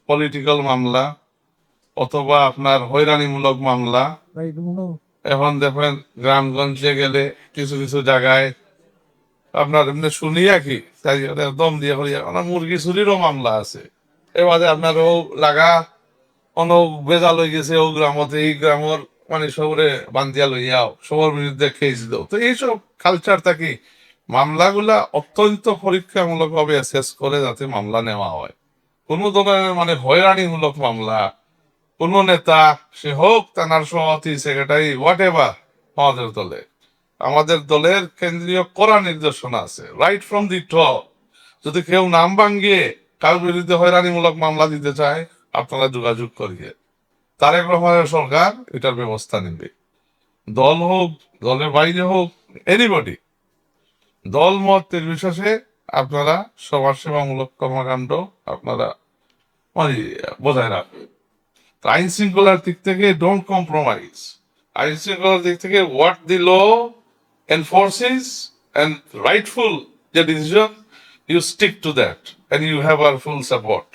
Political মামলা অথবা আপনার হয়রানিমূলক মামলা। এখন দেখেন গ্রামগঞ্জে গেলে কিছু কিছু জায়গায় আপনার এমনি শুনিয়া কি তাই দম দিয়ে করিয়া আমার মুরগি চুরিরও মামলা আছে। এবারে আপনার ও লাগা অন বেজা লই গেছে ও গ্রামতে এই গ্রামের মানে সবরে বান্ধিয়া লইয়াও সবার বিরুদ্ধে কেস দাও। তো এইসব কালচার থাকি মামলাগুলা অত্যন্ত পরীক্ষামূলক ভাবে শেষ করে যাতে মামলা নেওয়া হয়। কোনো ধরনের মানে হয়রানিমূলক মামলা কোন নেতা সে হোক তার সভাপতি সেক্রেটারি হোয়াট এভার আমাদের দলের কেন্দ্রীয় কড়া নির্দেশনা আছে রাইট ফ্রম দি টপ। যদি কেউ নাম ভাঙ্গিয়ে কারোর বিরুদ্ধে হয়রানিমূলক মামলা দিতে চায় আপনারা যোগাযোগ করিয়ে তারেক রহমানের সরকার এটার ব্যবস্থা নেবে। দল হোক দলের বাইরে হোক এনিবডি দল মত নির্বিশেষে আপনারা সমাজ সেবামূলক কর্মকাণ্ড আপনারা মানে বজায় রাখবেন। আইন শৃঙ্খলার দিক থেকে ডোন্ট কম্প্রোমাইজ। আইন শৃঙ্খলার দিক থেকে what the law enforces and rightful যে decision you stick to that and you have our full support.